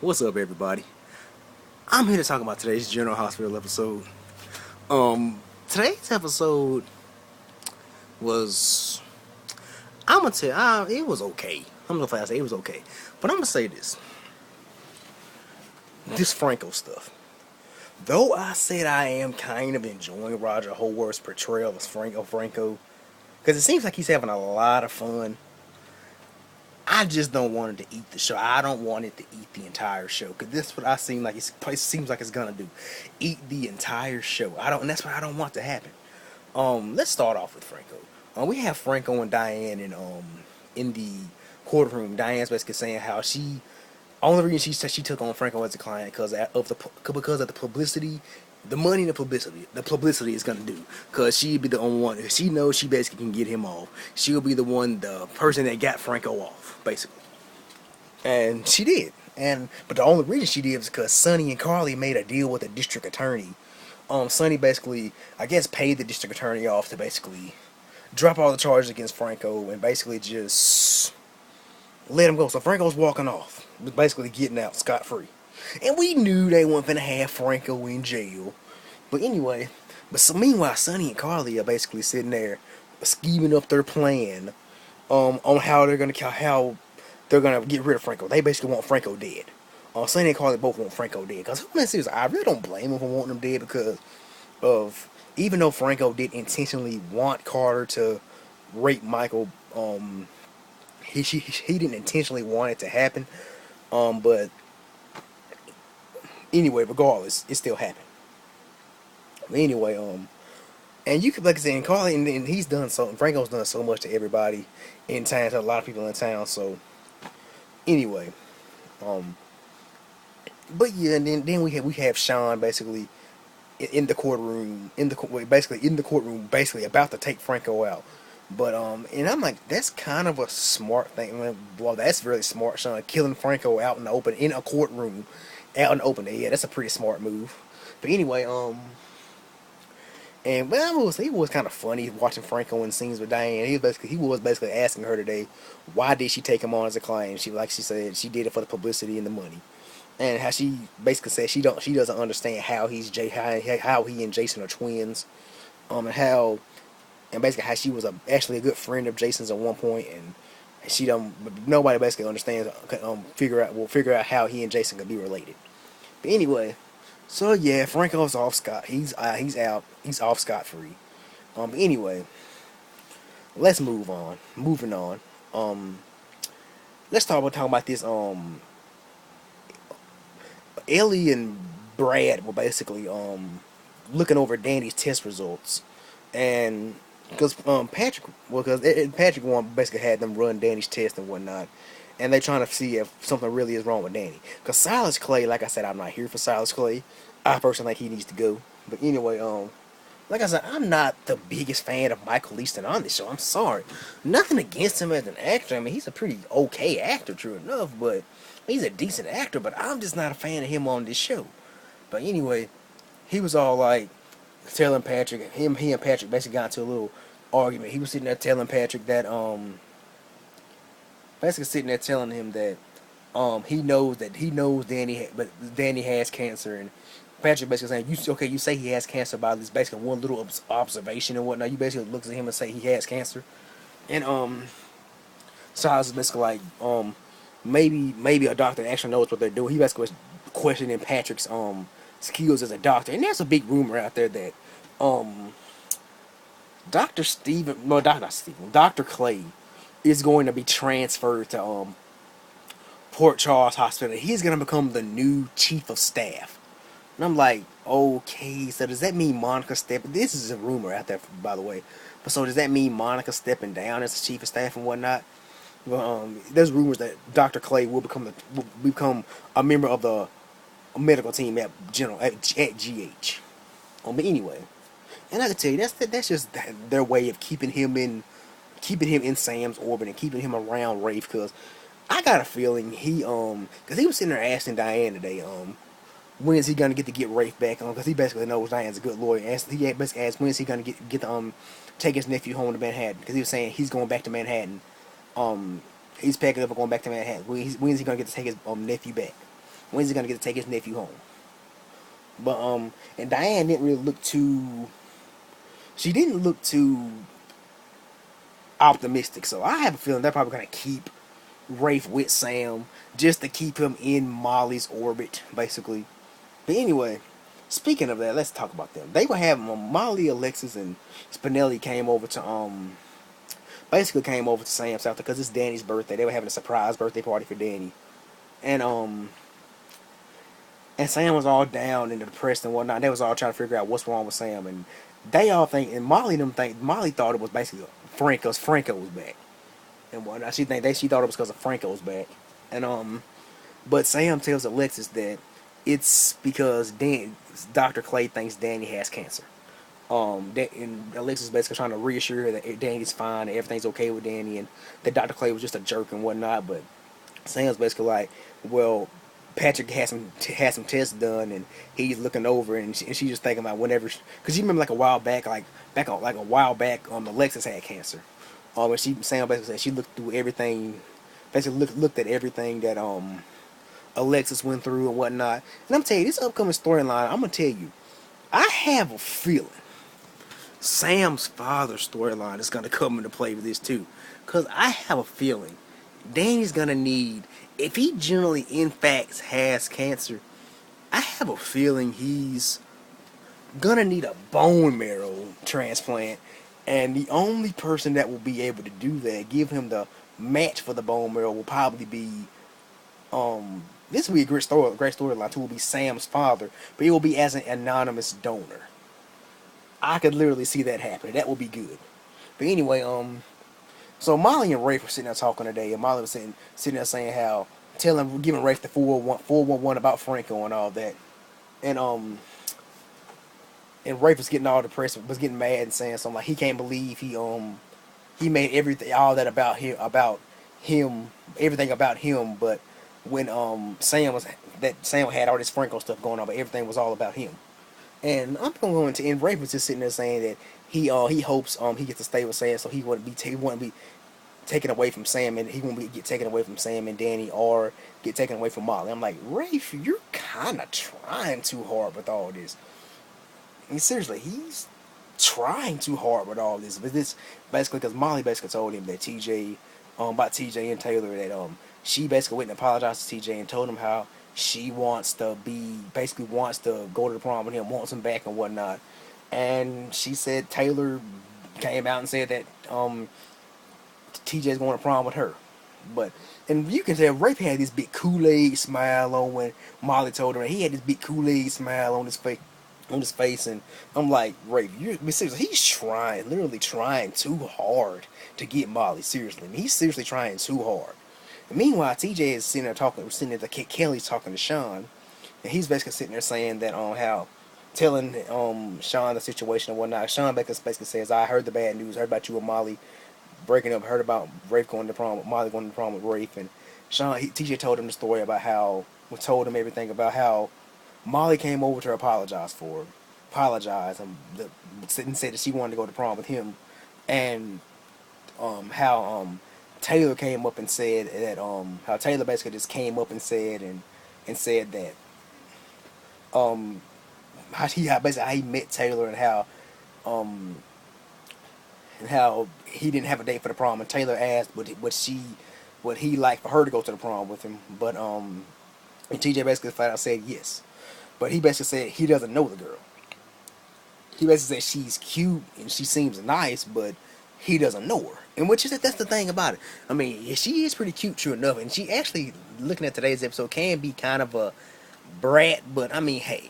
What's up, everybody? I'm here to talk about today's General Hospital episode. Today's episode was, I'm gonna tell it was okay. I'm gonna say it was okay, but I'm gonna say this Franco stuff. Though I said I am kind of enjoying Roger Howarth's portrayal as Franco, because it seems like he's having a lot of fun. I just don't want it to eat the show. I don't want it to eat the entire show because this is what I seem like. It seems like it's gonna do, eat the entire show. I don't. And that's what I don't want to happen. Let's start off with Franco. We have Franco and Diane in the courtroom. Diane's basically saying how she only reason she took on Franco as a client because of the publicity, the money and the publicity is gonna do. Cause she'd be the only one. If she knows she basically can get him off, she'll be the person that got Franco off, basically. And she did. But the only reason she did was because Sonny and Carly made a deal with the district attorney. Sonny basically, I guess, paid the district attorney off to basically drop all the charges against Franco and basically just let him go. So Franco's walking off, basically getting out scot-free. And we knew they weren't going to have Franco in jail. But anyway, meanwhile, Sonny and Carly are basically sitting there scheming up their plan on how they're going to get rid of Franco. They basically want Franco dead. Sonny and Carly both want Franco dead. Because, I really don't blame them for wanting him dead because of, even though Franco did intentionally want Carter to rape Michael, he didn't intentionally want it to happen. But anyway, regardless, it still happened. But anyway, and you could, like I said, and Carly, and he's done so, and Franco's done so much to everybody in town, to a lot of people in town. So anyway, but yeah, and then we have Sean basically in the courtroom, basically about to take Franco out. But and I'm like, that's kind of a smart thing. I mean, well, that's really smart, Sean, killing Franco out in the open in a courtroom, out in the open. Yeah, that's a pretty smart move. But anyway, and well, it was kind of funny watching Franco in scenes with Diane. He was basically asking her today, why did she take him on as a client? She said she did it for the publicity and the money, and how she basically said she doesn't understand how how he and Jason are twins, and basically how she was actually a good friend of Jason's at one point, and she don't nobody basically understands figure out how he and Jason could be related. But anyway. So yeah, Franco's off scot. He's out. He's off scot free. But anyway, let's move on. Moving on. Let's talk about this. Ellie and Brad were basically looking over Danny's test results, and because Patrick basically had them run Danny's test and whatnot, and they're trying to see if something really is wrong with Danny. Because Silas Clay, like I said, I'm not here for Silas Clay. I personally think he needs to go. But anyway, like I said, I'm not the biggest fan of Michael Easton on this show. I'm sorry. Nothing against him as an actor. I mean, he's a pretty okay actor, true enough, but he's a decent actor, but I'm just not a fan of him on this show. But anyway, he was all like telling Patrick, he and Patrick basically got into a little argument. He was sitting there telling Patrick that, basically sitting there telling him that, he knows Danny has cancer, and Patrick basically saying, you say he has cancer by this basically one little observation and whatnot. You basically looks at him and say he has cancer, and Silas is basically like, maybe a doctor actually knows what they're doing. He basically was questioning Patrick's skills as a doctor, and there's a big rumor out there that Dr. Clay is going to be transferred to Port Charles Hospital. He's going to become the new chief of staff. And I'm like, okay, so does that mean Monica this is a rumor out there, by the way. But so does that mean Monica stepping down as the chief of staff and whatnot? Well, there's rumors that Dr. Clay will become a member of the medical team at GH. But anyway, and I can tell you that's just their way of keeping him in Sam's orbit and keeping him around Rafe. Because I got a feeling because he was sitting there asking Diane today, when is he gonna get Rafe back on? Because he basically knows Diane's a good lawyer. He basically asked when is he gonna get take his nephew home to Manhattan? Because he was saying he's going back to Manhattan. He's packing up and going back to Manhattan. When is he gonna get to take his nephew back? When's he gonna get to take his nephew home? But and Diane didn't really look too. She didn't look too optimistic. So I have a feeling they're probably gonna keep Rafe with Sam just to keep him in Molly's orbit, basically. But anyway, speaking of that, let's talk about them. They were having Molly, Alexis, and Spinelli came over to basically came over to Sam's house because it's Danny's birthday. They were having a surprise birthday party for Danny, and and Sam was all down and depressed and whatnot. They was all trying to figure out what's wrong with Sam, and they all think, and Molly thought it was basically Franco was back and whatnot. She thought it was because of Franco was back, and but Sam tells Alexis that it's because Dr. Clay thinks Danny has cancer. And Alexis basically trying to reassure her that Danny's fine and everything's okay with Danny, and that Dr. Clay was just a jerk and whatnot. But Sam's basically like, well, Patrick has some tests done, and he's looking over, and she's just thinking about whenever, because you remember like a while back, Alexis had cancer. And Sam basically said she looked through everything, basically looked at everything that Alexis went through and whatnot. And I'm telling you, this upcoming storyline, I'm gonna tell you, I have a feeling Sam's father's storyline is gonna come into play with this too, cause I have a feeling Danny's gonna need, if he generally in fact has cancer, I have a feeling he's gonna need a bone marrow transplant, and the only person that will be able to do that, give him the match for the bone marrow, will probably be this will be a great storyline too. Will be Sam's father, but it will be as an anonymous donor. I could literally see that happening. That would be good. But anyway, so Molly and Rafe were sitting there talking today, and Molly was sitting there saying how giving Rafe the 411 about Franco and all that, and Rafe was getting all depressed, was getting mad and saying something like he can't believe he made everything all that about him everything about him, but when Sam had all this Franco stuff going on, but everything was all about him. And I'm going to, and Rafe was just sitting there saying that he hopes he gets to stay with Sam, so he wouldn't be taken away from Sam, and he won't get taken away from Sam and Danny, or get taken away from Molly. I'm like, Rafe, you're kind of trying too hard with all this. I mean, seriously, he's trying too hard with all this. But this basically because Molly basically told him that about TJ and Taylor, that she basically went and apologized to TJ and told him how she wants to go to the prom with him, wants him back and whatnot. And she said Taylor came out and said that TJ's going to prom with her. And you can tell Rafe had this big Kool-Aid smile on when Molly told her. He had this big Kool-Aid smile on his face, and I'm like, Rafe, seriously, he's literally trying too hard to get Molly. Seriously, I mean, he's seriously trying too hard. And meanwhile, TJ is sitting there Kelly's talking to Sean, and he's basically sitting there saying that telling Sean the situation and whatnot. Sean basically says, I heard the bad news, heard about you and Molly breaking up, heard about Rafe going to prom, Molly going to prom with Rafe, and TJ told him the story about how, told him everything about how Molly came over to apologize and said that she wanted to go to prom with him, and how Taylor came up and said that how Taylor basically just came up and said that how he met Taylor, and how he didn't have a date for the prom, and Taylor asked would he like for her to go to the prom with him, but and TJ basically flat out said yes. But he basically said he doesn't know the girl. He basically said she's cute and she seems nice, but he doesn't know her. And that's the thing about it. I mean, she is pretty cute, true enough, and she actually, looking at today's episode, can be kind of a brat. But I mean, hey,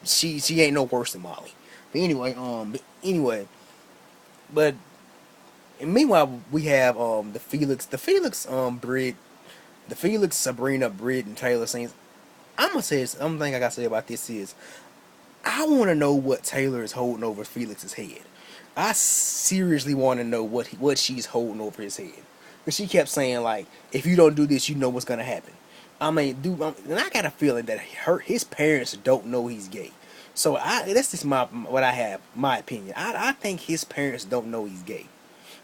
she ain't no worse than Molly. But anyway, and meanwhile we have the Felix, Sabrina, Britt, and Taylor scenes. I'm gonna say this. One thing I gotta say about this is, I want to know what Taylor is holding over Felix's head. I seriously want to know what she's holding over his head. Because she kept saying, like, if you don't do this, you know what's gonna happen. I mean, and I got a feeling that his parents don't know he's gay. So that's just my opinion. I think his parents don't know he's gay.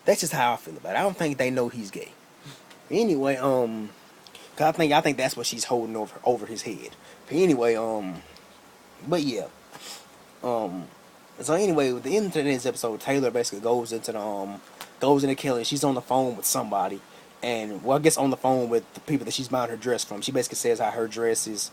That's just how I feel about it. I don't think they know he's gay. Anyway, Cause I think that's what she's holding over his head. But anyway, but yeah, um, so anyway, with the end of today's episode, Taylor basically goes into Kelly. She's on the phone with somebody, and well, I guess on the phone with the people that she's buying her dress from. She basically says how her dress is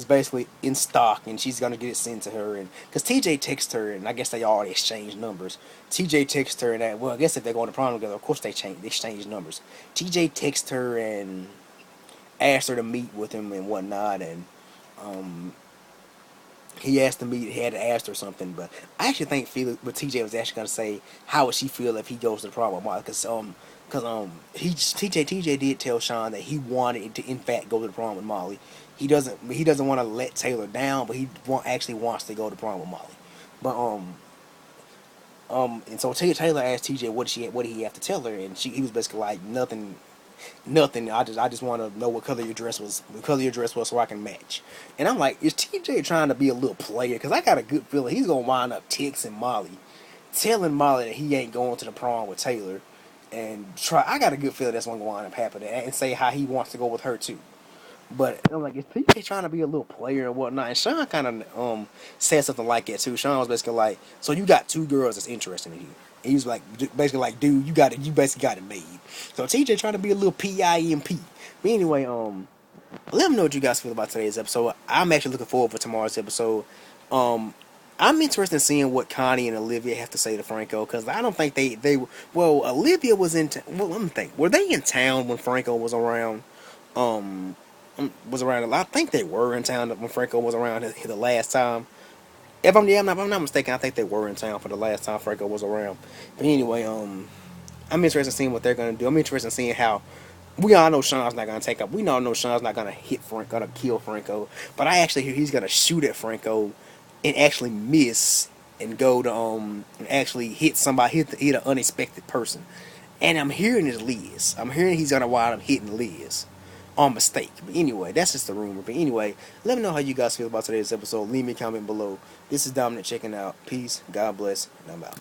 basically in stock, and she's gonna get it sent to her. And because TJ texts her, and I guess they already exchanged numbers. TJ texts her, and that, well, I guess if they're going to prom together, of course they exchange numbers. TJ texts her and asks her to meet with him and whatnot, and um, he asked to meet, he had to ask her something. But I actually think Felix, but TJ was actually gonna say how would she feel if he goes to the prom with Molly, because TJ did tell Sean that he wanted to in fact go to the prom with Molly. He doesn't want to let Taylor down, but actually wants to go to prom with Molly. But and so Taylor asked TJ what did he have to tell her, and he was basically like nothing. Nothing. I just want to know what color your dress was. What color your dress was, so I can match. And I'm like, is TJ trying to be a little player? Because I got a good feeling he's gonna wind up texting Molly, telling Molly that he ain't going to the prom with Taylor, and try. I got a good feeling that's what's gonna wind up happening, and say how he wants to go with her too. But I'm like, is TJ trying to be a little player and whatnot? And Sean kind of said something like that too. Sean was basically like, so you got two girls that's interested in you. And he was like, basically like, dude, you basically got it made. So TJ trying to be a little PIMP. But anyway, let me know what you guys feel about today's episode. I'm actually looking forward for tomorrow's episode. I'm interested in seeing what Connie and Olivia have to say to Franco, because I don't think they well, Olivia was in well, let me think, were they in town when Franco was around? Was around a lot. I think they were in town when Franco was around the last time. If I'm not mistaken, I think they were in town for the last time Franco was around. But anyway, I'm interested in seeing what they're gonna do. I'm interested in seeing how. We all know Sean's not gonna take up. We all know Sean's not gonna gonna kill Franco. But I actually hear he's gonna shoot at Franco and actually miss and go to and actually hit somebody, hit an unexpected person. And I'm hearing it's Liz. I'm hearing he's gonna wind up hitting Liz on mistake. But anyway, that's just a rumor. But anyway, let me know how you guys feel about today's episode. Leave me a comment below. This is Dominic checking out. Peace, God bless, and I'm out.